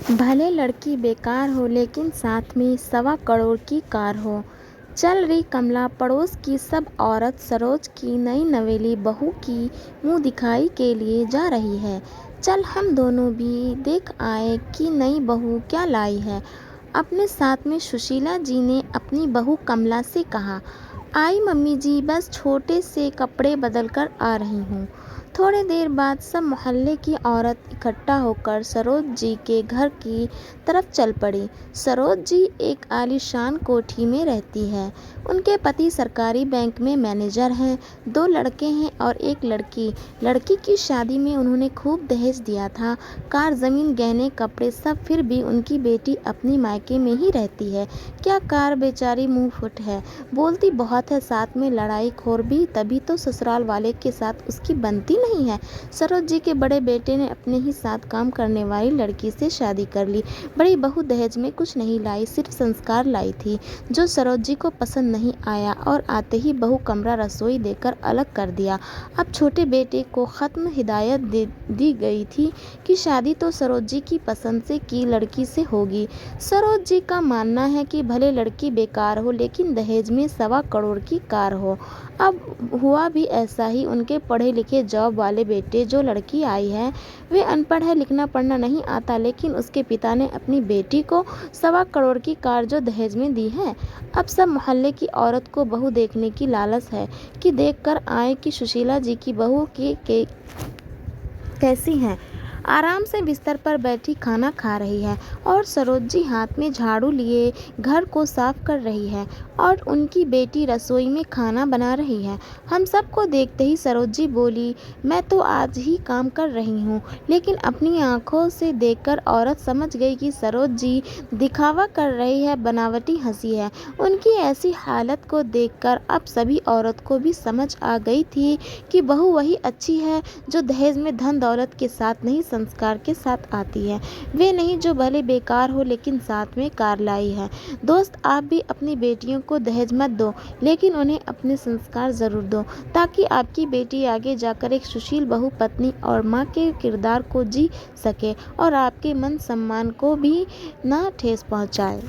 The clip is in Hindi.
भले लड़की बेकार हो लेकिन साथ में 1.25 करोड़ की कार हो। चल रही कमला पड़ोस की सब औरत सरोज की नई नवेली बहू की मुंह दिखाई के लिए जा रही है। चल हम दोनों भी देख आए कि नई बहू क्या लाई है। अपने साथ में सुशीला जी ने अपनी बहू कमला से कहा। आई मम्मी जी, बस छोटे से कपड़े बदल कर आ रही हूँ। थोड़ी देर बाद सब मोहल्ले की औरत इकट्ठा होकर सरोज जी के घर की तरफ चल पड़ी। सरोज जी एक आलीशान कोठी में रहती है। उनके पति सरकारी बैंक में मैनेजर हैं। 2 लड़के हैं और एक लड़की। लड़की की शादी में उन्होंने खूब दहेज दिया था, कार, जमीन, गहने, कपड़े सब। फिर भी उनकी बेटी अपनी मायके में ही रहती है। क्या कार बेचारी मुंह फुट है, बोलती बहुत है, साथ में लड़ाई खोर भी, तभी तो ससुराल वाले के साथ उसकी बनती नहीं है। सरोज जी के बड़े बेटे ने अपने ही साथ काम करने वाली लड़की से शादी कर ली। बड़ी बहू दहेज में कुछ नहीं लाई, सिर्फ संस्कार लाई थी, जो सरोज जी को पसंद नहीं आया और आते ही बहू कमरा रसोई देकर अलग कर दिया। अब छोटे बेटे को खत्म हिदायत दी गई थी कि शादी तो सरोज जी की पसंद से की लड़की से होगी। सरोज जी का मानना है कि भले लड़की बेकार हो लेकिन दहेज में 1.25 करोड़ की कार हो। अब हुआ भी ऐसा ही। उनके पढ़े लिखे जॉब वाले बेटे, जो लड़की आई है, वे अनपढ़ है, लिखना पढ़ना नहीं आता, लेकिन उसके पिता ने अपनी बेटी को 1.25 करोड़ की कार जो दहेज में दी है। अब सब मोहल्ले की औरत को बहू देखने की लालच है कि देख कर आए कि सुशीला जी की बहू के कैसी हैं। आराम से बिस्तर पर बैठी खाना खा रही है और सरोज जी हाथ में झाड़ू लिए घर को साफ कर रही है और उनकी बेटी रसोई में खाना बना रही है। हम सबको देखते ही सरोज जी बोली, मैं तो आज ही काम कर रही हूँ। लेकिन अपनी आंखों से देखकर औरत समझ गई कि सरोज जी दिखावा कर रही है, बनावटी हंसी है। उनकी ऐसी हालत को देखकर अब सभी औरत को भी समझ आ गई थी कि बहू वही अच्छी है जो दहेज में धन दौलत के साथ नहीं, संस्कार के साथ आती है। वे नहीं जो भले बेकार हो लेकिन साथ में कार लाई है। दोस्त, आप भी अपनी बेटियों को दहेज मत दो, लेकिन उन्हें अपने संस्कार जरूर दो, ताकि आपकी बेटी आगे जाकर एक सुशील बहू, पत्नी और माँ के किरदार को जी सके और आपके मन सम्मान को भी ना ठेस पहुँचाए।